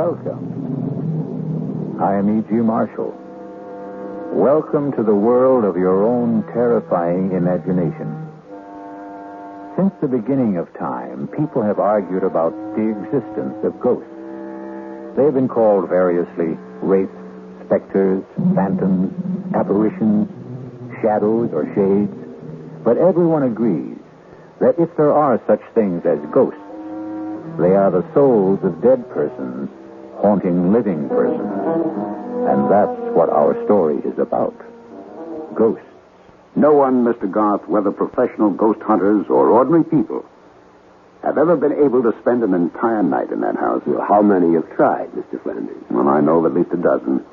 Welcome. I am E.G. Marshall. Welcome to the world of your own terrifying imagination. Since the beginning of time, people have argued about the existence of ghosts. They have been called variously wraiths, specters, phantoms, apparitions, shadows, or shades. But everyone agrees that if there are such things as ghosts, they are the souls of dead persons haunting living persons. And that's what our story is about. Ghosts. No one, Mr. Garth, whether professional ghost hunters or ordinary people, have ever been able to spend an entire night in that house. Well, how many have tried, Mr. Flanders? Well, I know of at least a dozen.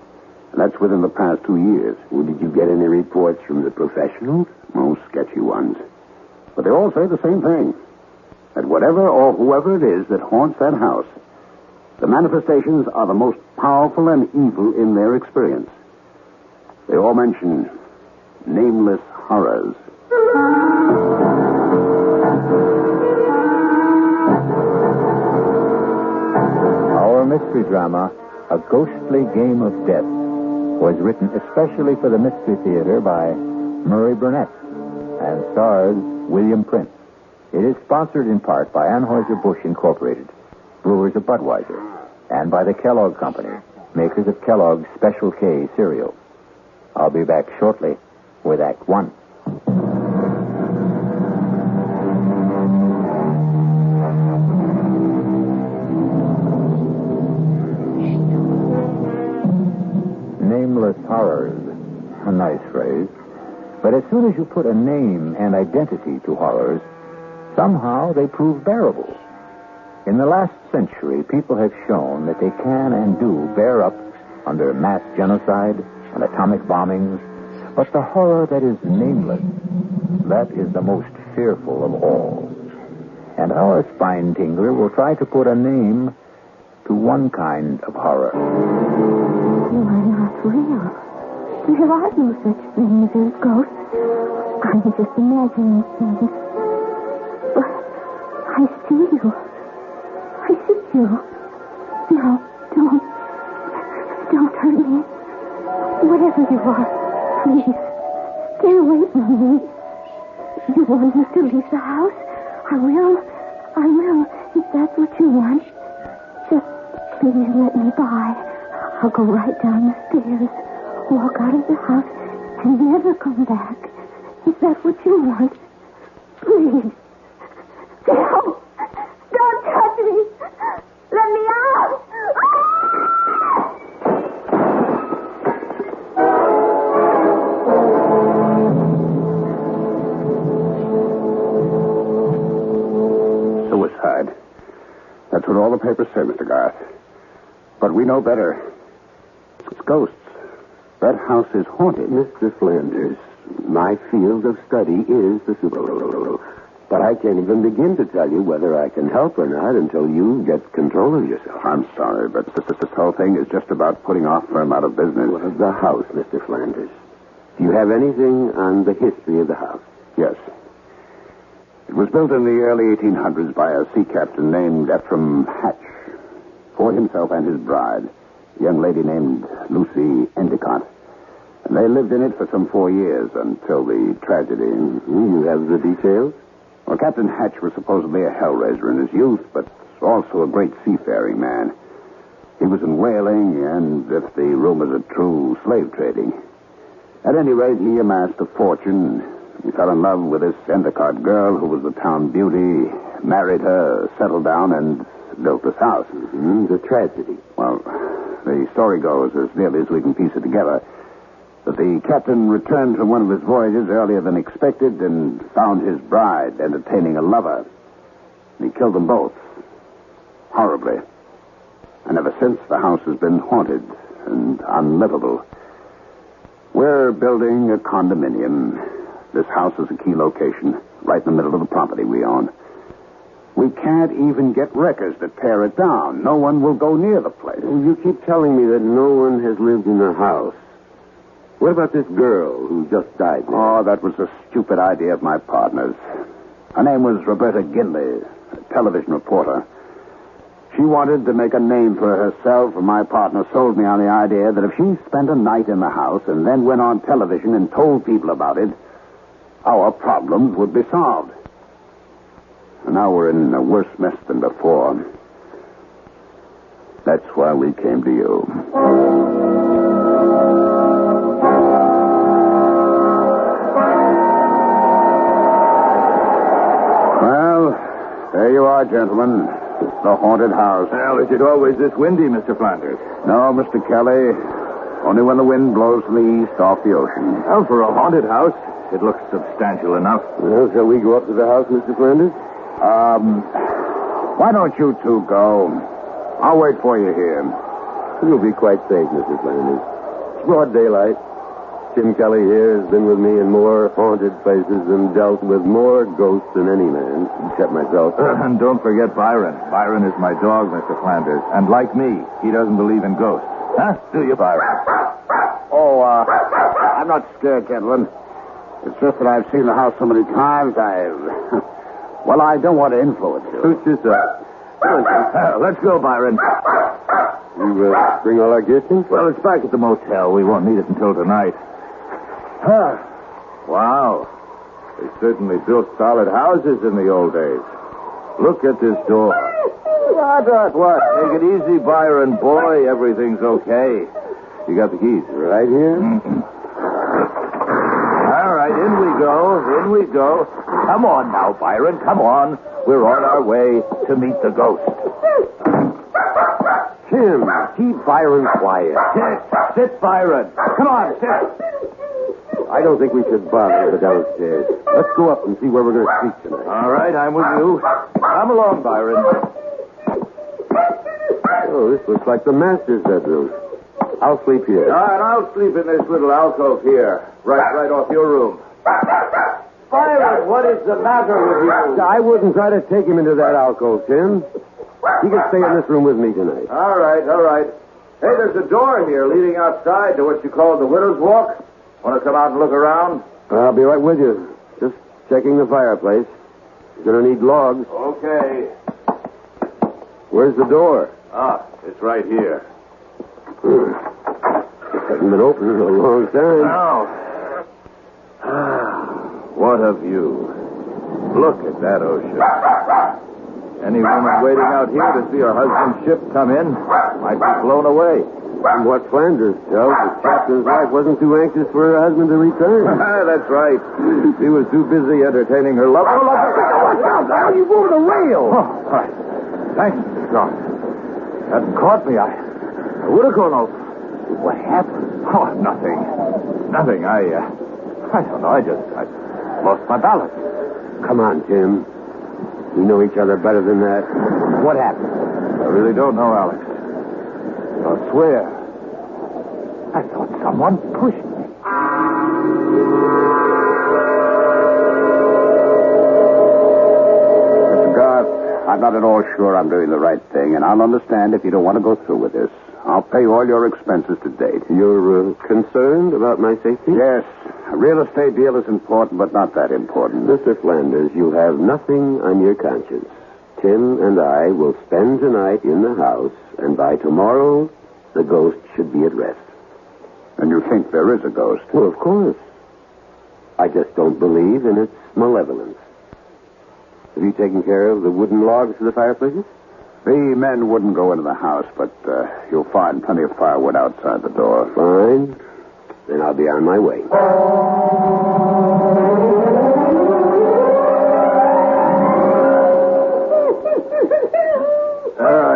And that's within the past 2 years. Well, did you get any reports from the professionals? Most sketchy ones. But they all say the same thing. That whatever or whoever it is that haunts that house, the manifestations are the most powerful and evil in their experience. They all mention nameless horrors. Our mystery drama, A Ghostly Game of Death, was written especially for the Mystery Theater by Murray Burnett and stars William Prince. It is sponsored in part by Anheuser-Busch Incorporated, brewers of Budweiser, and by the Kellogg Company, makers of Kellogg's Special K cereal. I'll be back shortly with Act One. Nameless horrors. A nice phrase. But as soon as you put a name and identity to horrors, somehow they prove bearable. In the last century, people have shown that they can and do bear up under mass genocide and atomic bombings. But the horror that is nameless, that is the most fearful of all. And our spine tingler will try to put a name to one kind of horror. You are not real. There are no such things as ghosts. I'm just imagining things. But I see you. I see you. No, don't hurt me. Whatever you are, please, stay away from me. You want me to leave the house? I will, if that's what you want. Just please let me by. I'll go right down the stairs, walk out of the house, and never come back. Is that what you want? Please. No! Don't touch me! Let me out! Suicide. That's what all the papers say, Mr. Garth. But we know better. It's ghosts. That house is haunted. Mr. Flanders, my field of study is the supernatural. But I can't even begin to tell you whether I can help or not until you get control of yourself. I'm sorry, but this whole thing is just about putting our firm out of business. Well, the house, Mr. Flanders. Do you have anything on the history of the house? Yes. It was built in the early 1800s by a sea captain named Ephraim Hatch for himself and his bride, a young lady named Lucy Endicott. And they lived in it for some 4 years until the tragedy. You have the details? Well, Captain Hatch was supposedly a hellraiser in his youth, but also a great seafaring man. He was in whaling and, if the rumors are true, slave trading. At any rate, he amassed a fortune. He fell in love with this Endicott girl who was the town beauty, married her, settled down, and built this house. The tragedy. Well, the story goes, as nearly as we can piece it together, that the captain returned from one of his voyages earlier than expected and found his bride entertaining a lover. He killed them both. Horribly. And ever since, the house has been haunted and unlivable. We're building a condominium. This house is a key location, right in the middle of the property we own. We can't even get wreckers to tear it down. No one will go near the place. You keep telling me that no one has lived in the house. What about this girl who just died there? Oh, that was a stupid idea of my partner's. Her name was Roberta Ginley, a television reporter. She wanted to make a name for herself, and my partner sold me on the idea that if she spent a night in the house and then went on television and told people about it, our problems would be solved. And now we're in a worse mess than before. That's why we came to you. Well, there you are, gentlemen. The haunted house. Well, is it always this windy, Mr. Flanders? No, Mr. Kelly. Only when the wind blows from the east off the ocean. Well, for a haunted house, it looks substantial enough. Well, shall we go up to the house, Mr. Flanders? Why don't you two go? I'll wait for you here. You'll be quite safe, Mr. Flanders. It's broad daylight. Tim Kelly here has been with me in more haunted places and dealt with more ghosts than any man, except myself. And don't forget Byron. Byron is my dog, Mr. Flanders. And like me, he doesn't believe in ghosts. Huh? Do you, Byron? Oh, I'm not scared, gentlemen. It's just that I've seen the house so many times, Well, I don't want to influence you. Suit yourself. Let's go, Byron. You bring all our gifts in? Well, it's back at the motel. We won't need it until tonight. Wow. They certainly built solid houses in the old days. Look at this door. What? Take it easy, Byron. Boy, everything's okay. You got the keys? Right here? Mm-hmm. All right, in we go. In we go. Come on now, Byron. Come on. We're on our way to meet the ghost. Tim, keep Byron quiet. Sit, Byron. Come on, sit. I don't think we should bother the downstairs. Let's go up and see where we're going to sleep tonight. All right, I'm with you. Come along, Byron. Oh, this looks like the master's bedroom. I'll sleep here. All right, I'll sleep in this little alcove here, right off your room. Byron, what is the matter with you? I wouldn't try to take him into that alcove, Tim. He can stay in this room with me tonight. All right. Hey, there's a door here leading outside to what you call the Widow's Walk. Want to come out and look around? I'll be right with you. Just checking the fireplace. You're going to need logs. Okay. Where's the door? It's right here. It hasn't been open in a long time. Now, what a view. Look at that ocean. Any woman waiting out here to see her husband's ship come in might be blown away. From what Flanders tells, the captain's wife wasn't too anxious for her husband to return. That's right. She was too busy entertaining her lover. Watch out! Now you moved the rail! Thanks, Mr. Strong. Hadn't caught me. I would have gone over. What happened? Oh, nothing. I don't know. I lost my balance. Come on, Tim. We know each other better than that. What happened? I really don't know, Alex. I'll swear. I thought someone pushed me. Mr. Garth, I'm not at all sure I'm doing the right thing, and I'll understand if you don't want to go through with this. I'll pay all your expenses to date. You're concerned about my safety? Yes. A real estate deal is important, but not that important. Mr. Flanders, you have nothing on your conscience. Tim and I will spend tonight in the house, and by tomorrow, the ghost should be at rest. And you think there is a ghost? Well, of course. I just don't believe in its malevolence. Have you taken care of the wooden logs for the fireplaces? The men wouldn't go into the house, but you'll find plenty of firewood outside the door. Fine. Then I'll be on my way.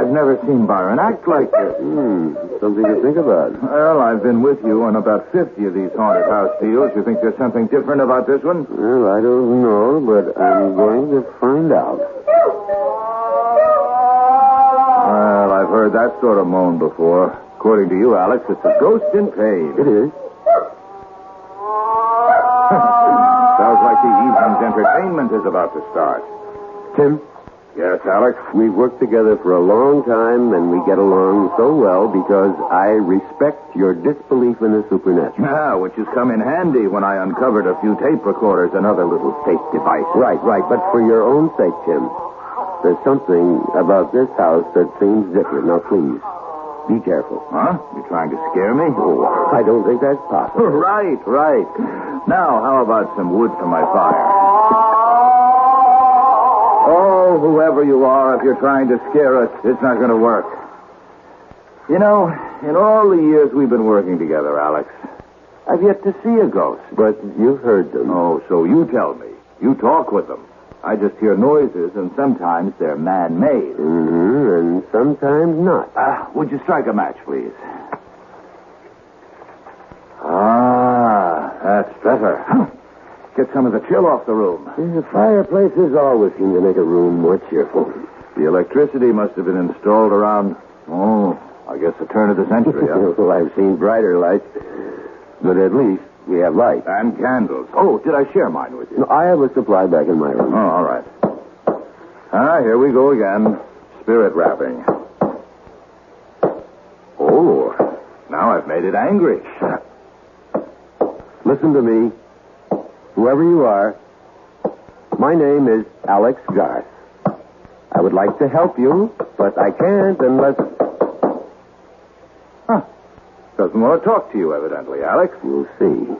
I've never seen Byron act like this. Something to think about. Well, I've been with you on about 50 of these haunted house deals. You think there's something different about this one? Well, I don't know, but I'm going to find out. Well, I've heard that sort of moan before. According to you, Alex, it's a ghost in pain. It is. Sounds like the evening's entertainment is about to start. Tim? Yes, Alex? We've worked together for a long time, and we get along so well because I respect your disbelief in the supernatural. Which has come in handy when I uncovered a few tape recorders and other little safe devices. Right. But for your own sake, Tim, There's something about this house that seems different. Now, please, be careful. Huh? You trying to scare me? Oh, I don't think that's possible. Right. Now, how about some wood for my fire? Oh, whoever you are, if you're trying to scare us, it's not going to work. You know, in all the years we've been working together, Alex, I've yet to see a ghost. But you've heard them. Oh, so you tell me. You talk with them. I just hear noises, and sometimes they're man-made. Mm-hmm, and sometimes not. Would you strike a match, please? Ah, that's better. Get some of the chill off the room. The fireplaces always seem to make a room more cheerful. The electricity must have been installed around, I guess the turn of the century, huh? Well, I've seen brighter lights, but at least we have light. And candles. Oh, did I share mine with you? No, I have a supply back in my room. Oh, all right. Here we go again. Spirit wrapping. Oh, now I've made it angry. Listen to me. Whoever you are, my name is Alex Garth. I would like to help you, but I can't unless... Doesn't want to talk to you, evidently, Alex. You'll see.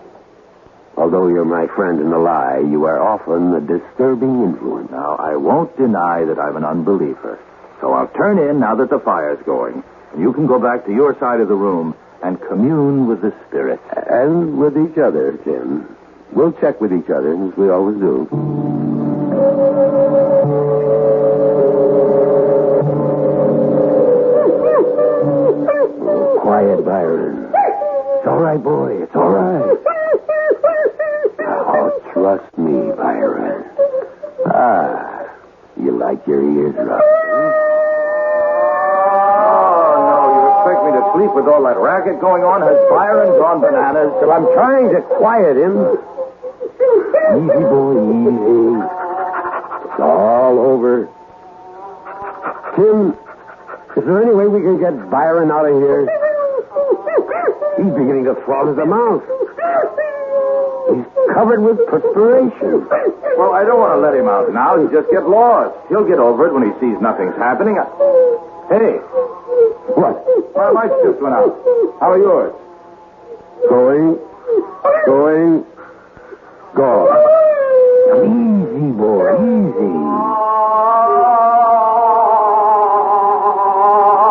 Although you're my friend in the lie, you are often a disturbing influence. Now, I won't deny that I'm an unbeliever. So I'll turn in now that the fire's going. And you can go back to your side of the room and commune with the spirits. And with each other, Tim. We'll check with each other, as we always do. Oh, quiet, Byron. It's all right, boy. It's all right. Oh, trust me, Byron. You like your ears rubbed. Expect me to sleep with all that racket going on? Has Byron gone bananas? Well, I'm trying to quiet him. Easy, boy, easy. It's all over. Tim, is there any way we can get Byron out of here? He's beginning to froth at the mouth. He's covered with perspiration. Well, I don't want to let him out now. He'll just get lost. He'll get over it when he sees nothing's happening. Hey. What? My lights just went out. How are yours? Going. Gone. Easy, boy, easy.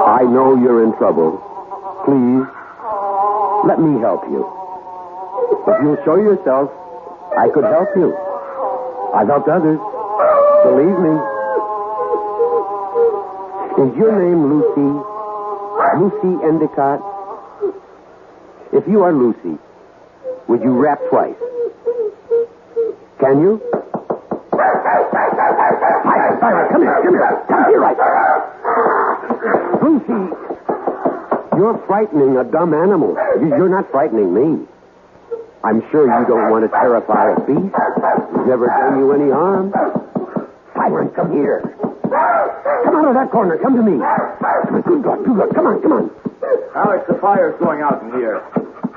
I know you're in trouble. Please, let me help you. If you'll show yourself, I could help you. I've helped others. Believe me. Is your name Lucy? Lucy Endicott? If you are Lucy, would you rap twice? Can you? Byron, come here. Come here right. Lucy, you're frightening a dumb animal. You're not frightening me. I'm sure you don't want to terrify a beast. He's never done you any harm. Byron, come here. Come out of that corner. Come to me. Good God. Come on. Alex, the fire's going out in here.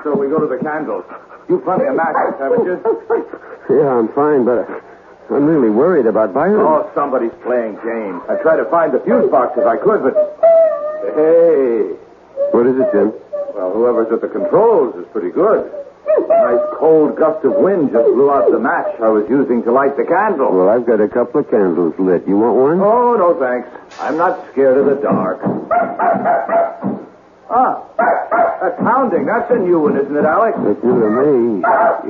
So we go to the candles. You've plenty of matches, haven't you? Yeah, I'm fine, but I'm really worried about Byron. Oh, somebody's playing games. I tried to find the fuse box if I could, but... Hey. What is it, Jim? Well, whoever's at the controls is pretty good. A nice cold gust of wind just blew out the match I was using to light the candle. Well, I've got a couple of candles lit. You want one? Oh, no, thanks. I'm not scared of the dark. That's hounding. That's a new one, isn't it, Alex? It's new to me.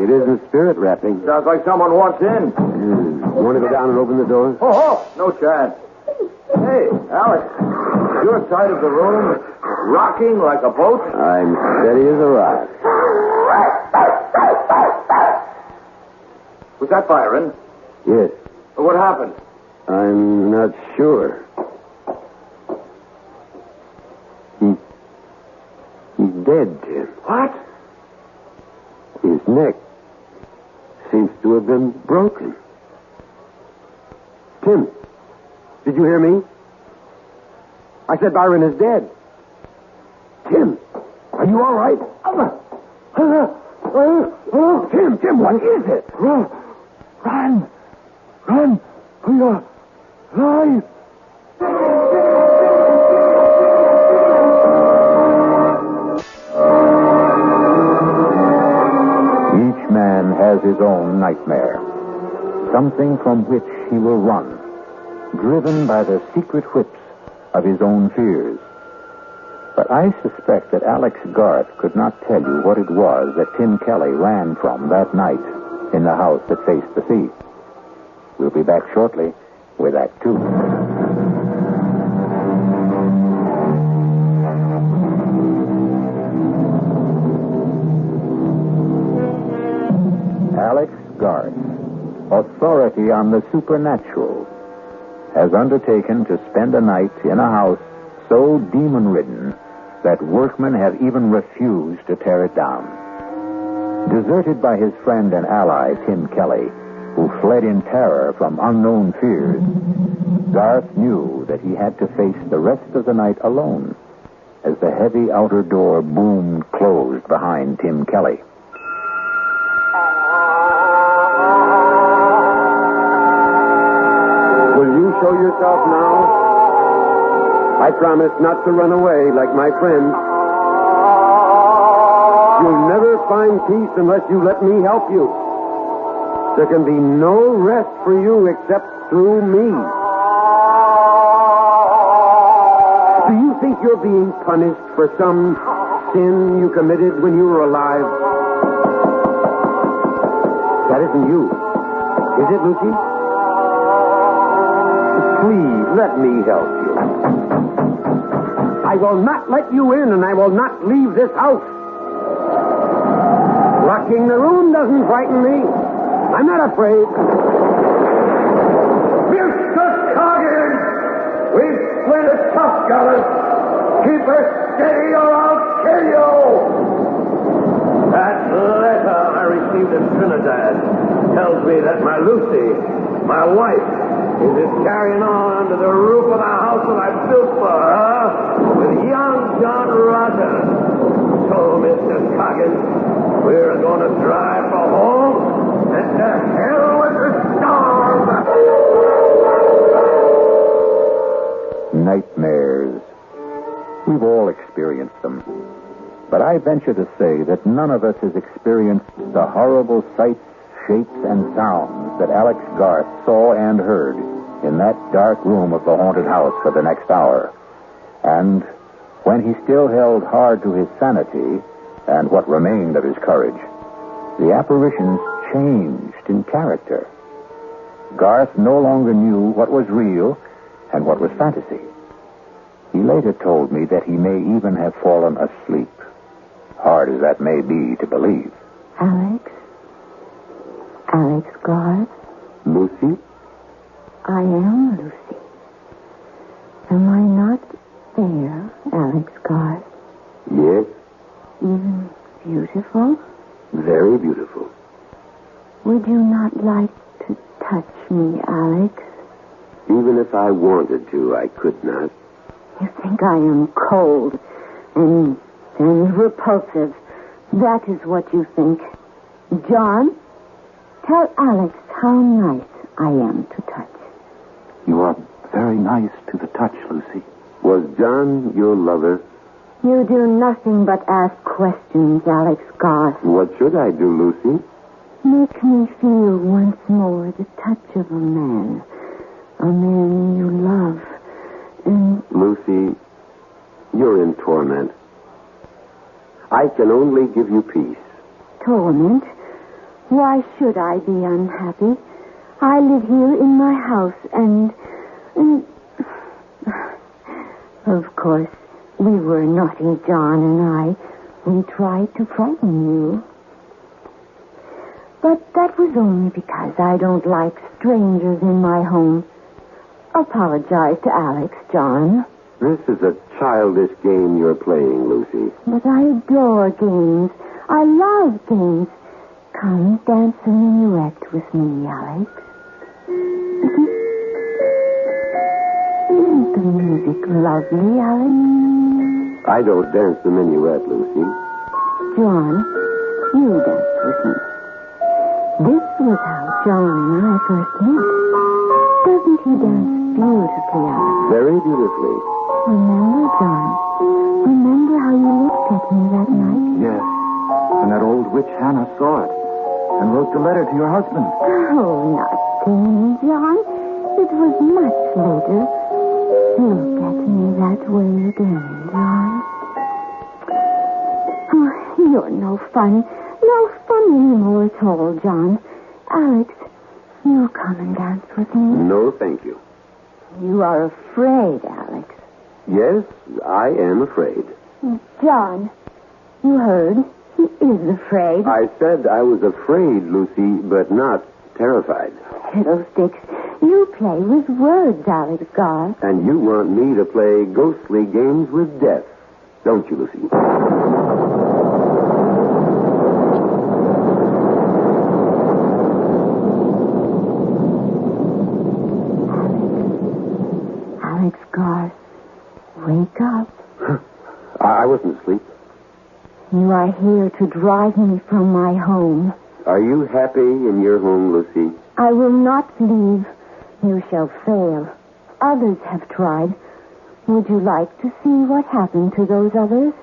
It isn't spirit rapping. Sounds like someone wants in. Want to go down and open the door? Oh, no chance. Hey, Alex, is your side of the room rocking like a boat? I'm steady as a rock. Was that Byron? Yes. What happened? I'm not sure. He's dead, Tim. What? His neck seems to have been broken. Tim, did you hear me? I said Byron is dead. Tim, are you all right? Tim, what is it? Run! We are alive! has his own nightmare. Something from which he will run, driven by the secret whips of his own fears. But I suspect that Alex Garth could not tell you what it was that Tim Kelly ran from that night in the house that faced the sea. We'll be back shortly with Act Two. Alex Garth, authority on the supernatural, has undertaken to spend a night in a house so demon-ridden that workmen have even refused to tear it down. Deserted by his friend and ally, Tim Kelly, who fled in terror from unknown fears, Garth knew that he had to face the rest of the night alone as the heavy outer door boomed closed behind Tim Kelly. Will you show yourself now? I promise not to run away like my friends. You'll never find peace unless you let me help you. There can be no rest for you except through me. Do you think you're being punished for some sin you committed when you were alive? That isn't you. Is it, Lucy? Please, let me help you. I will not let you in, and I will not leave this house. Locking the room doesn't frighten me. I'm not afraid. Mr. Coggins! We've split a tough, fellas. Keep her steady or I'll kill you! That letter I received in Trinidad tells me that my Lucy, my wife, is carrying on under the roof of the house that I built for her with young John Rogers. So, Mr. Coggins, we're going to drive for home and to hell with the storm. Nightmares. We've all experienced them. But I venture to say that none of us has experienced the horrible sights, shapes, and sounds that Alex Garth saw and heard in that dark room of the haunted house for the next hour. And when he still held hard to his sanity and what remained of his courage, the apparitions changed in character. Garth no longer knew what was real and what was fantasy. He later told me that he may even have fallen asleep, hard as that may be to believe. Alex Garth? Lucy? I am Lucy. Am I not there, Alex Garth? Yes. Even beautiful? Very beautiful. Would you not like to touch me, Alex? Even if I wanted to, I could not. You think I am cold and repulsive. That is what you think. John, tell Alex how nice I am to touch. You are very nice to the touch, Lucy. Was John your lover? You do nothing but ask questions, Alex Garth. What should I do, Lucy? Make me feel once more the touch of a man you love. And Lucy, you're in torment. I can only give you peace. torment? Why should I be unhappy? I live here in my house and... Of course, we were naughty, John and I. We tried to frighten you. But that was only because I don't like strangers in my home. Apologize to Alex, John. This is a childish game you're playing, Lucy. But I adore games. I love games. Come dance a minuet with me, Alex. Isn't the music lovely, Alex? I don't dance the minuet, Lucy. John, you dance with me. This was how John and I first met. Doesn't he dance beautifully, Alex? Very beautifully. Remember, John? Remember how you looked at me that night? Yes, and that old witch Hannah saw it. and wrote the letter to your husband. Oh, not then, John. It was much later. Look at me that way again, John. Oh, you're no fun. No fun anymore at all, John. Alex, you come and dance with me. No, thank you. You are afraid, Alex. Yes, I am afraid. John, you heard. He is afraid. I said I was afraid, Lucy, but not terrified. Fiddlesticks. You play with words, Alex Garth. And you want me to play ghostly games with death, don't you, Lucy? Alex Garth, wake up. I wasn't asleep. You are here to drive me from my home. Are you happy in your home, Lucy? I will not leave. You shall fail. Others have tried. Would you like to see what happened to those others?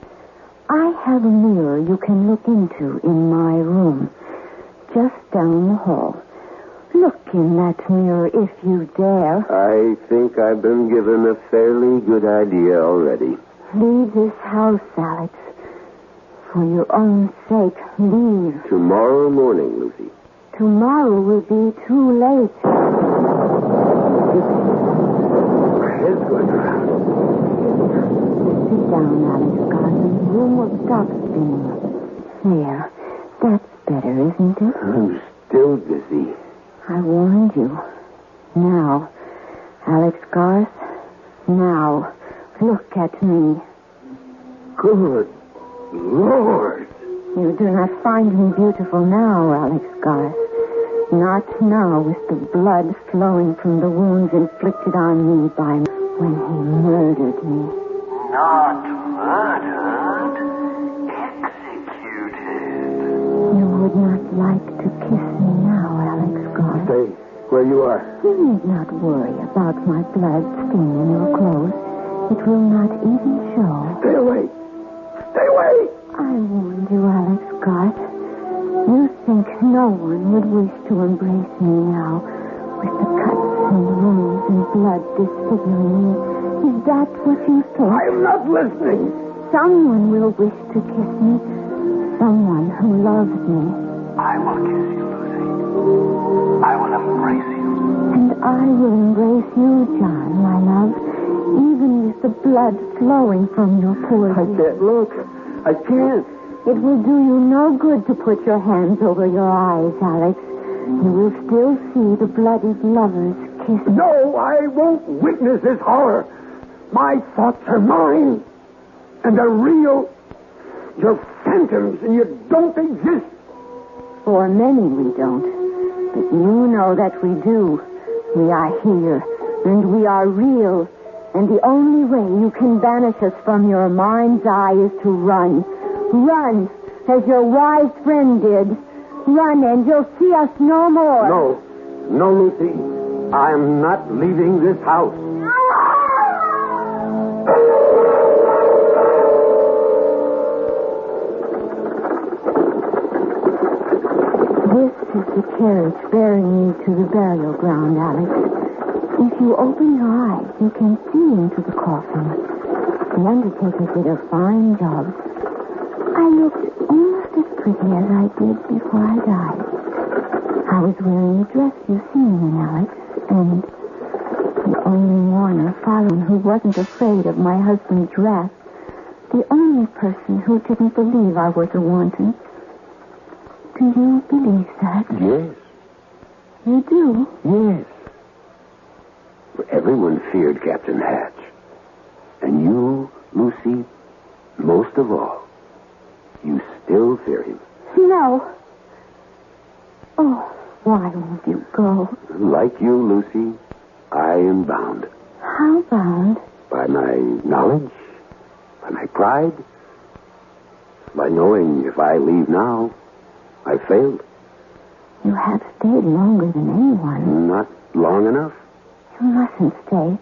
I have a mirror you can look into in my room, just down the hall. Look in that mirror if you dare. I think I've been given a fairly good idea already. Leave this house, Alex. For your own sake, leave. Tomorrow morning, Lucy. Tomorrow will be too late. Head's going around. Sit down, Alex Garth. The room will stop spinning. There. That's better, isn't it? I'm still dizzy. I warned you. Now, Alex Garth, now, look at me. Good Lord. You do not find me beautiful now, Alex Garth. Not now with the blood flowing from the wounds inflicted on me by when he murdered me. Not murdered. Executed. You would not like to kiss me now, Alex Garth. Stay where you are. You need not worry about my blood staining your clothes. It will not even show. Stay away. Stay away. I warned you, Alex Garth. You think no one would wish to embrace me now, with the cuts and wounds and blood disfiguring me. Is that what you think? I'm not listening. Someone will wish to kiss me. Someone who loves me. I will kiss you, Lucy. I will embrace you. And I will embrace you, John, my love, even with the blood flowing from your poor I can't look. I can't. It will do you no good to put your hands over your eyes, Alex. You will still see the bloodied lovers kiss. No, I won't witness this horror. My thoughts are mine. And they're real. You're phantoms, and you don't exist. For many we don't. But you know that we do. We are here, and we are real. And the only way you can banish us from your mind's eye is to run. Run, as your wise friend did. Run, and you'll see us no more. No. No, Lucy. I'm not leaving this house. This is the carriage bearing me to the burial ground, Alex. If you open your eyes, you can see into the coffin. The undertaker did a fine job. I looked almost as pretty as I did before I died. I was wearing the dress you've seen in, Alex, and the only mourner following who wasn't afraid of my husband's wrath. The only person who didn't believe I was a wanton. Do you believe that? Yes. You do? Yes. Everyone feared Captain Hatch. And you, Lucy, most of all, you still fear him. No. Oh, why won't you go? Like you, Lucy, I am bound. How bound? By my knowledge, by my pride, by knowing if I leave now, I failed. You have stayed longer than anyone. Not long enough. You mustn't stay.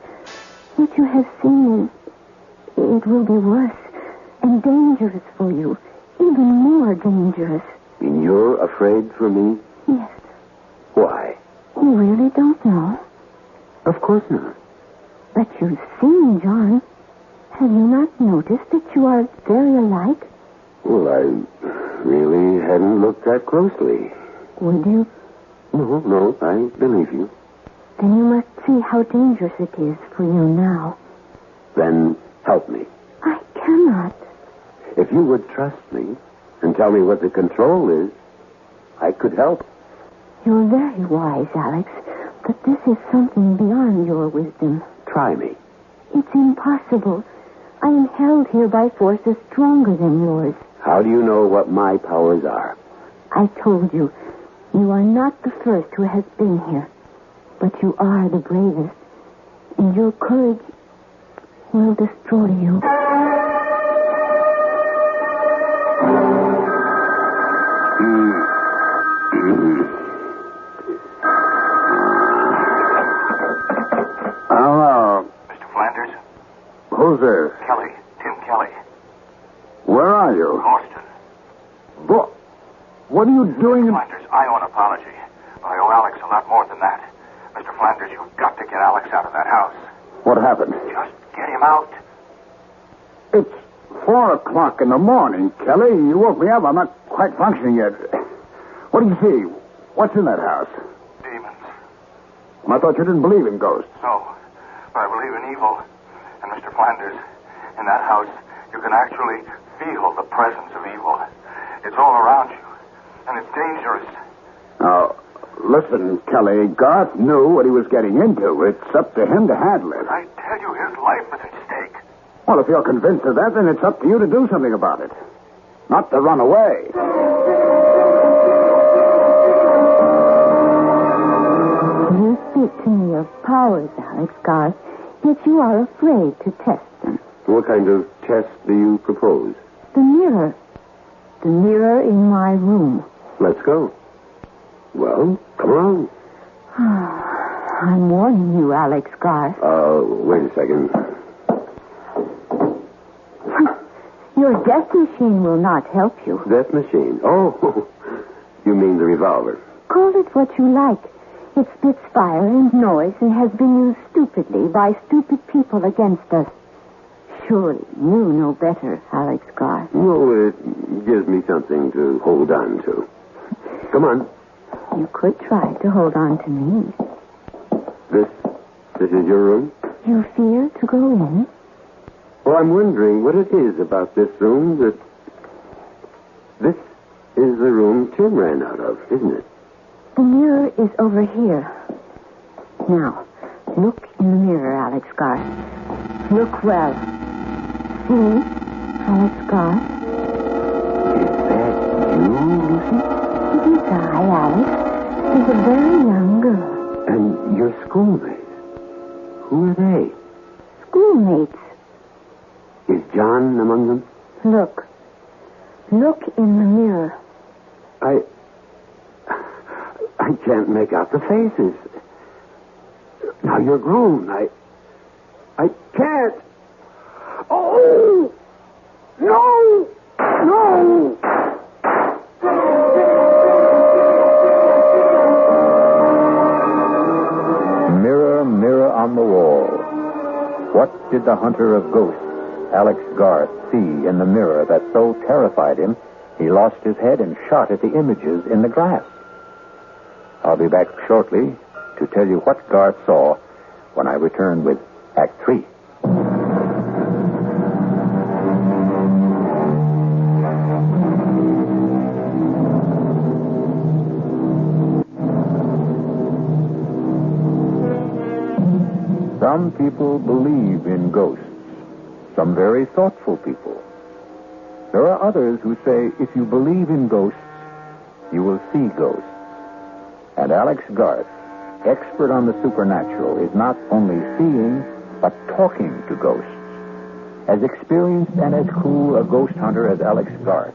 What you have seen is... It will be worse and dangerous for you. Even more dangerous. And you're afraid for me? Yes. Why? You really don't know? Of course not. But you've seen John. Have you not noticed that you are very alike? Well, I really hadn't looked that closely. Would you? No, I believe you. Then you must see how dangerous it is for you now. Then help me. I cannot. If you would trust me and tell me what the control is, I could help. You're very wise, Alex, but this is something beyond your wisdom. Try me. It's impossible. I am held here by forces stronger than yours. How do you know what my powers are? I told you, you are not the first who has been here, but you are the bravest, and your courage will destroy you. Hello. Mr. Flanders? Who's this? Kelly. Tim Kelly. Where are you? Boston. What are you doing in... Flanders, I owe an apology. But I owe Alex a lot more than that. Mr. Flanders, you've got to get Alex out of that house. What happened? Just get him out. It's 4 o'clock in the morning, Kelly. You woke me up. I'm not quite functioning yet. What do you see? What's in that house? Demons. I thought you didn't believe in ghosts. No, but I believe in evil. And Mr. Flanders, in that house, you can actually feel the presence of evil. It's all around you, and it's dangerous. Now, listen, Kelly, Garth knew what he was getting into. It's up to him to handle it. I tell you, his life is at stake. Well, if you're convinced of that, then it's up to you to do something about it. Not to run away. You speak to me of powers, Alex Garth, yet you are afraid to test them. What kind of test do you propose? The mirror. The mirror in my room. Let's go. Well, come on. I'm warning you, Alex Garth. Wait a second. Your death machine will not help you. Death machine. Oh, you mean the revolver. Call it what you like. It spits fire and noise and has been used stupidly by stupid people against us. Surely you know better, Alex Garth. No, it gives me something to hold on to. Come on. You could try to hold on to me. This is your room? You fear to go in? Well, I'm wondering what it is about this room that... This is the room Tim ran out of, isn't it? The mirror is over here. Now, look in the mirror, Alex Garth. Look well. See, Alex Garth? Is that you, Lucy? It is I, Alex. She's a very young girl. And your schoolmates? Who are they? Schoolmates. Is John among them? Look. Look in the mirror. I can't make out the faces. Now you're grown. I can't. Oh! No! No! Mirror, mirror on the wall. What did the hunter of ghosts, Alex Garth, see in the mirror that so terrified him, he lost his head and shot at the images in the glass? I'll be back shortly to tell you what Garth saw when I return with Act 3. Some people believe in ghosts. Some very thoughtful people. There are others who say if you believe in ghosts, you will see ghosts. And Alex Garth, expert on the supernatural, is not only seeing, but talking to ghosts. As experienced and as cool a ghost hunter as Alex Garth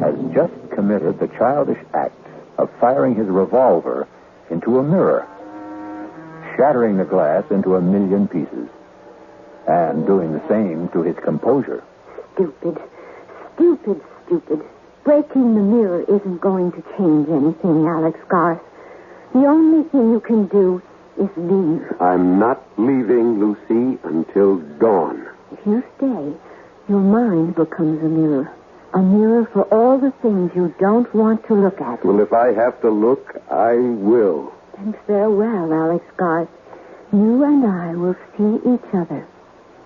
has just committed the childish act of firing his revolver into a mirror, shattering the glass into 1,000,000 pieces, and doing the same to his composure. Stupid. Stupid, stupid. Breaking the mirror isn't going to change anything, Alex Garth. The only thing you can do is leave. I'm not leaving, Lucy, until dawn. If you stay, your mind becomes a mirror. A mirror for all the things you don't want to look at. Well, if I have to look, I will. Then farewell, Alex Garth. You and I will see each other,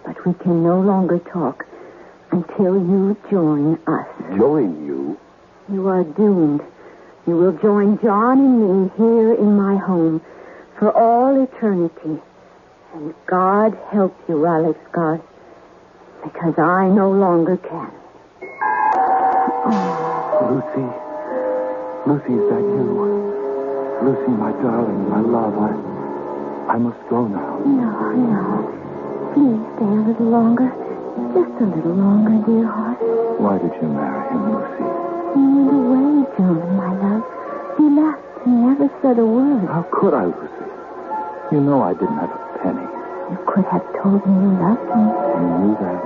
but we can no longer talk until you join us. Join you? You are doomed. You will join John and me here in my home for all eternity. And God help you, Alex Garth, because I no longer can. Lucy. Lucy, is that you? Lucy, my darling, my love, I must go now. No. Please stay a little longer. Just a little longer, dear heart. Why did you marry him, Lucy? He went away, John, my love. He left and never said a word. How could I, Lucy? You know I didn't have a penny. You could have told me you loved me. You knew that.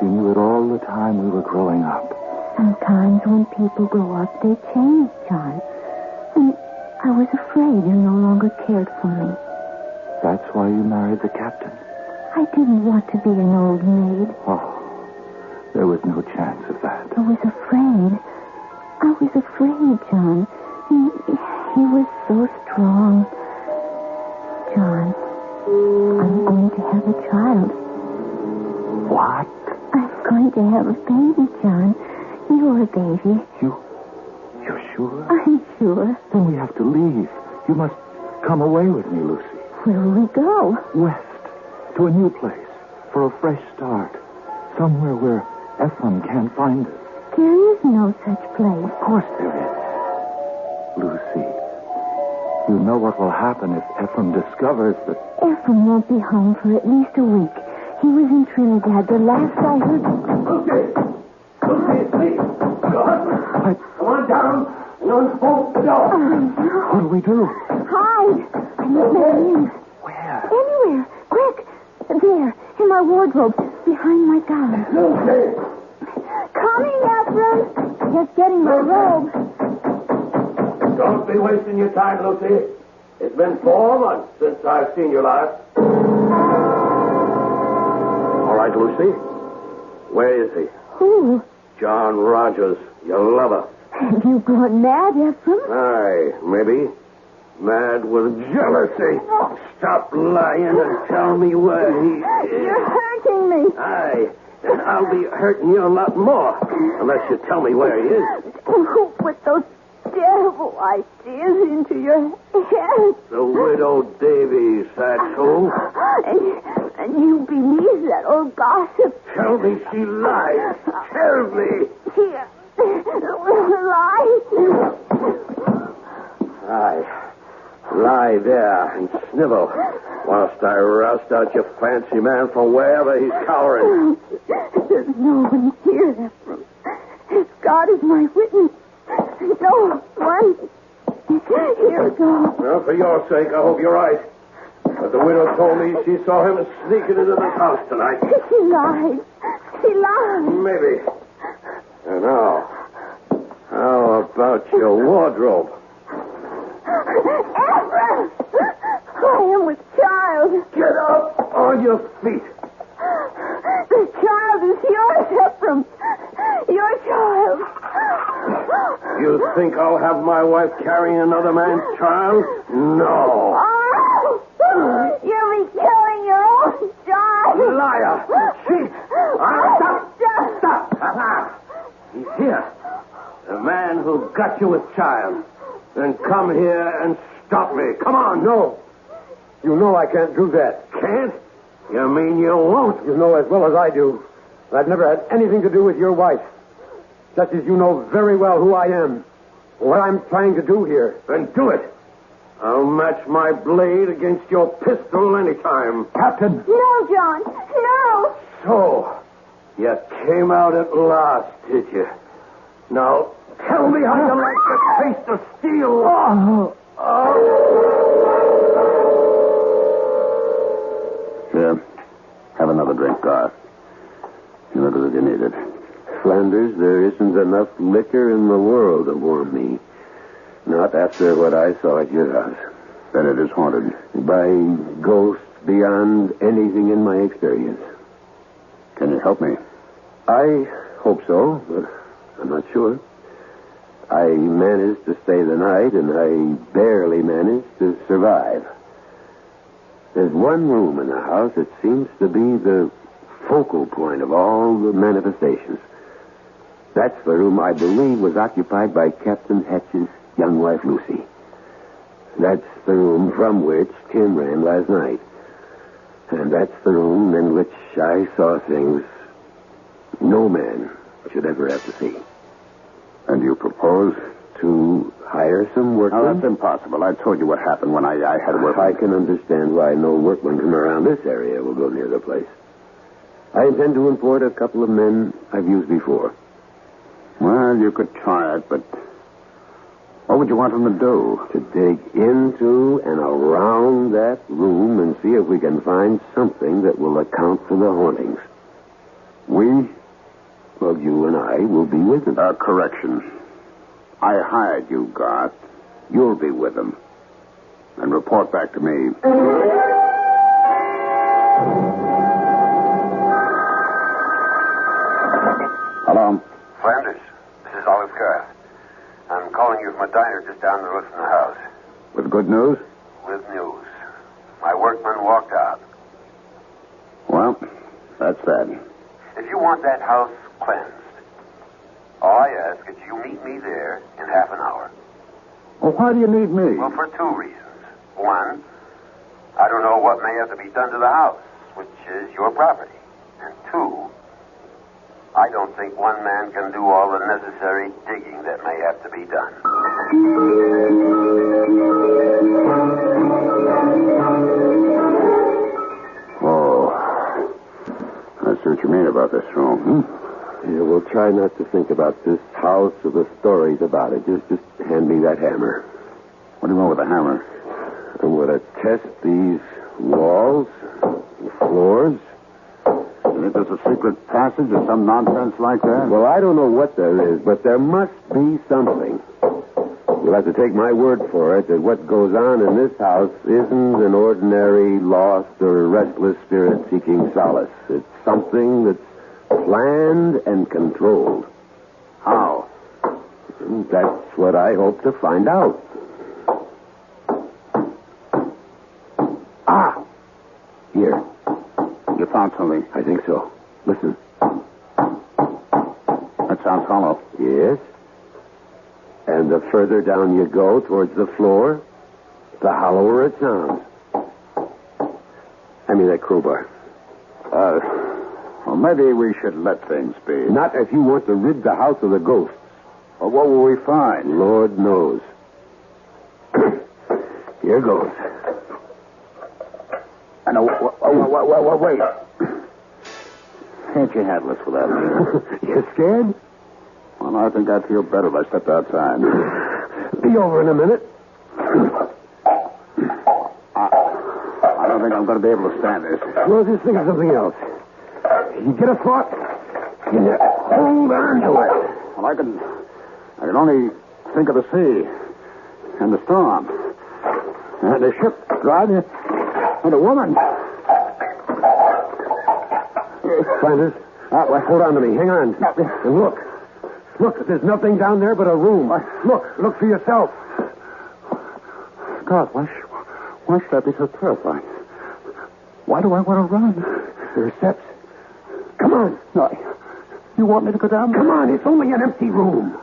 You knew it all the time we were growing up. Sometimes when people grow up, they change, John. And I was afraid you no longer cared for me. That's why you married the captain? I didn't want to be an old maid. Oh, there was no chance of that. I was afraid. John. He was so strong. John, I'm going to have a child. What? I'm going to have a baby, John. You're a baby. You're sure? I'm sure. Then we have to leave. You must come away with me, Lucy. Where will we go? West. To a new place. For a fresh start. Somewhere where Ephraim can't find us. There is no such place. Of course there is. Lucy, you know what will happen if Ephraim discovers that... Ephraim won't be home for at least a week. He was in Trinidad. The last I heard... Lucy, please. Your husband. Come on down and unbolt the door. What do we do? Hide. I need my rings. Where? Anywhere. Quick. There. In my wardrobe. Behind my gown. Lucy. Coming, Ephraim. Just getting my robe. Don't be wasting your time, Lucy. It's been 4 months since I've seen you last. All right, Lucy. Where is he? Who? John Rogers, your lover. Have you gone mad, Ephraim? Aye, maybe. Mad with jealousy. Stop lying and tell me where he is. You're hurting me. Aye, and I'll be hurting you a lot more unless you tell me where he is. Who put those terrible ideas into your head? The Widow Davies, that's who. And you believe that old gossip? Tell me she lies. Tell me. Here. Lie. Aye. Lie there and snivel whilst I roust out your fancy man from wherever he's cowering. There's no one here, Ephraim. God is my witness. No one. Here it goes. Well, for your sake, I hope you're right. But the widow told me she saw him sneaking into this house tonight. She lied. She lied. Maybe. And now, how about your wardrobe? Ephraim! I am with child. Get up on your feet. The child is yours, Ephraim. Your child. You think I'll have my wife carrying another man's child? No. Oh, you'll be killing your own child. Liar. Cheat. Stop. He's here. The man who got you with child. Then come here and stop me. Come on. No. You know I can't do that. Can't? You mean you won't? You know as well as I do that I've never had anything to do with your wife. Just as you know very well who I am. What I'm trying to do here. Then do it. I'll match my blade against your pistol anytime. Captain! No, John. No. So, you came out at last, did you? Now, tell me how you like the taste of steel. Here, have another drink, Garth. You look as if you need it. Flanders, there isn't enough liquor in the world to warm me. Not after what I saw at your house. Then it is haunted. By ghosts beyond anything in my experience. Can you help me? I hope so, but I'm not sure. I managed to stay the night, and I barely managed to survive. There's one room in the house that seems to be the focal point of all the manifestations. That's the room I believe was occupied by Captain Hatch's young wife, Lucy. That's the room from which Tim ran last night. And that's the room in which I saw things no man should ever have to see. And you propose? To hire some workmen? Oh, that's impossible. I told you what happened when I had work. I can understand why no workmen from around this area will go near the place. I intend to import a couple of men I've used before. Well, you could try it, but what would you want them to do? To dig into and around that room and see if we can find something that will account for the hauntings. We? Well, you and I will be with them. Correction. I hired you, Garth. You'll be with them. And report back to me. Hello? Flanders, this is Olive Garth. I'm calling you from a diner just down the road from the house. With good news? With news. My workman walked out. Well, that's that. If you want that house cleansed, all I ask is you meet me there in half an hour. Well, why do you need me? Well, for two reasons. One, I don't know what may have to be done to the house, which is your property. And two, I don't think one man can do all the necessary digging that may have to be done. Oh, I see what you mean about this room. Yeah, we'll try not to think about this house or the stories about it. Just hand me that hammer. What do you want with a hammer? I'm going to test these walls, floors. You think there's a secret passage or some nonsense like that? Well, I don't know what there is, but there must be something. You'll have to take my word for it that what goes on in this house isn't an ordinary lost or restless spirit seeking solace. It's something that's planned and controlled. How? That's what I hope to find out. Ah! Here. You found something? I think so. Listen. That sounds hollow. Yes. And the further down you go towards the floor, the hollower it sounds. I mean that crowbar. Well, maybe we should let things be. Not if you want to rid the house of the ghosts. Well, what will we find? Lord knows. Here goes. I know. Wait. Can't you handle this without me? You scared? Well, I think I'd feel better if I stepped outside. Be over in a minute. I don't think I'm going to be able to stand this. Well, just think of something else. You get a thought, and you hold on to it. Well, I can only think of the sea and the storm and the ship driving and a woman. Flanders, hold on to me. Hang on. And look. Look, there's nothing down there but a room. Look for yourself. God, why should I be so terrified? Why do I want to run? There are steps. Come on. No, you want me to go down? Come on, it's only an empty room.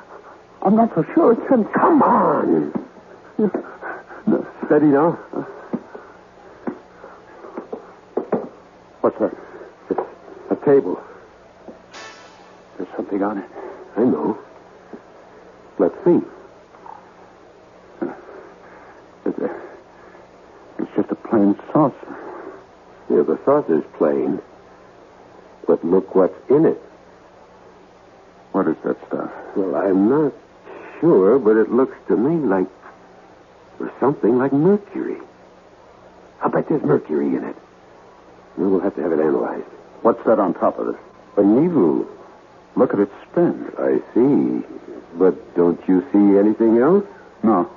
I'm not so sure it's empty. Come on. Steady now. What's that? It's a table. There's something on it. I know. Let's see. It's just a plain saucer. Yeah, the saucer's plain. But look what's in it. What is that stuff? Well, I'm not sure, but it looks to me like... or something like mercury. I'll bet there's mercury in it. We'll have to have it analyzed. What's that on top of it? A needle. Look at it spin. I see. But don't you see anything else? No.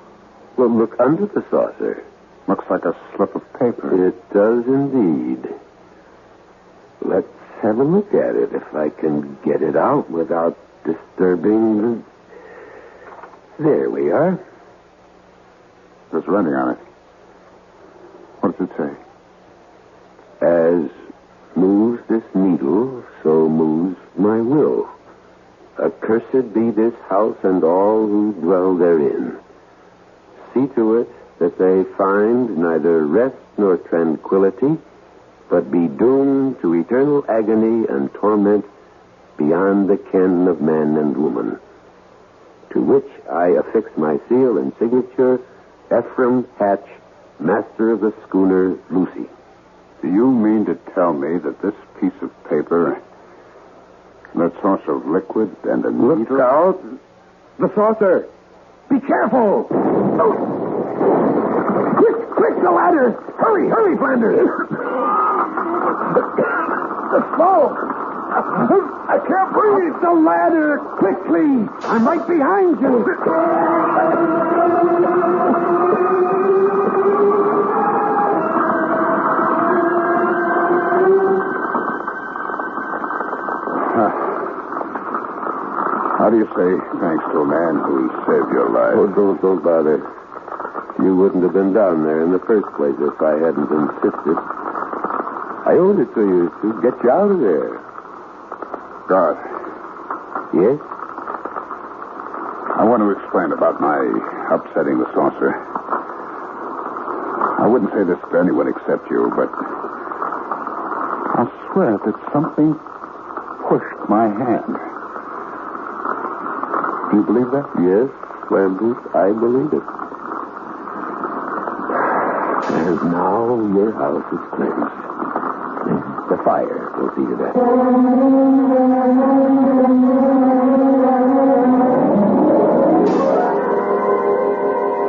Well, look under the saucer. Looks like a slip of paper. It does indeed. Let's have a look at it, if I can get it out without disturbing the... There we are. There's writing on it. What does it say? As moves this needle, so moves my will. Accursed be this house and all who dwell therein. See to it that they find neither rest nor tranquility, but be doomed to eternal agony and torment beyond the ken of man and woman. To which I affix my seal and signature, Ephraim Hatch, master of the schooner Lucy. Do you mean to tell me that this piece of paper, that saucer of liquid and a needle... Look out! The saucer! Be careful! Oh. Quick, the ladder! Hurry, Flanders! The smoke! I can't breathe! The ladder! Quickly! I'm right behind you! How do you say thanks to a man who saved your life? Oh, don't bother. You wouldn't have been down there in the first place if I hadn't insisted. I owed it to you to get you out of there. God. Yes? I want to explain about my upsetting the saucer. I wouldn't say this to anyone except you, but I'll swear that something pushed my hand. Do you believe that? Yes, Flanders, I believe it. And now your house is cleansed. The fire will see to that.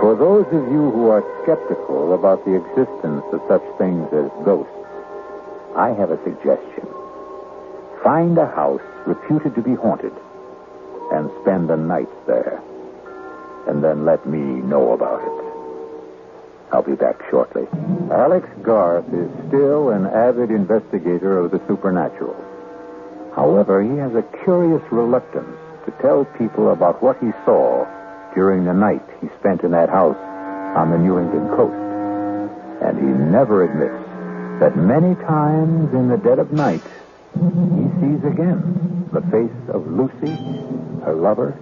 For those of you who are skeptical about the existence of such things as ghosts, I have a suggestion. Find a house reputed to be haunted and spend the night there. And then let me know about it. I'll be back shortly. Alex Garth is still an avid investigator of the supernatural. However, he has a curious reluctance to tell people about what he saw during the night he spent in that house on the New England coast. And he never admits that many times in the dead of night, he sees again the face of Lucy, her lover,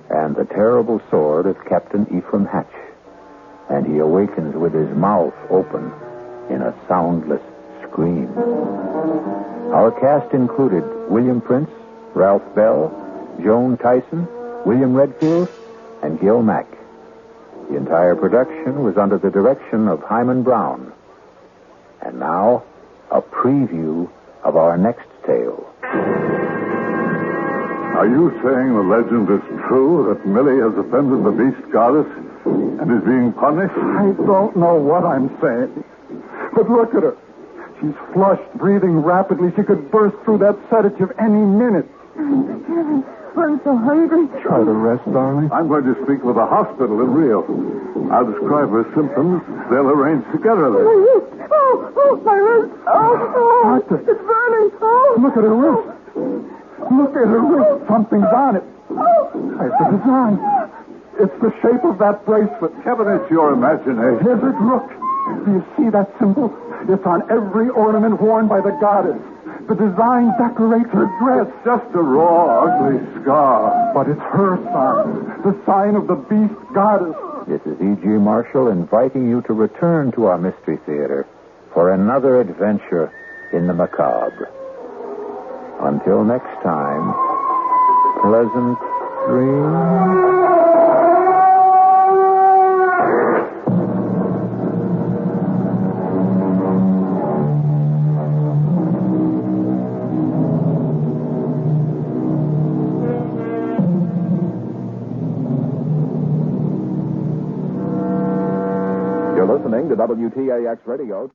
and the terrible sword of Captain Ephraim Hatch. And he awakens with his mouth open in a soundless scream. Our cast included William Prince, Ralph Bell, Joan Tyson, William Redfield, and Gil Mack. The entire production was under the direction of Hyman Brown. And now, a preview of our next tale. Are you saying the legend is true that Millie has offended the beast goddess and is being punished? I don't know what I'm saying. But look at her. She's flushed, breathing rapidly. She could burst through that sedative any minute. I'm so hungry. Try to rest, darling. I'm going to speak with the hospital in Rio. I'll describe her symptoms. They'll arrange together then. Oh, my wrist. Oh, Doctor. it's burning. Oh. Look at her wrist. Look at her wrist. Something's on it. It's a design. It's the shape of that bracelet. Kevin, it's your imagination. Here's it. Look. Do you see that symbol? It's on every ornament worn by the goddess. The design decorates her dress. It's just a raw, ugly scar. But it's her sign. The sign of the beast goddess. This is E.G. Marshall inviting you to return to our Mystery Theater for another adventure in the macabre. Until next time, pleasant dreams. You're listening to WTAX Radio.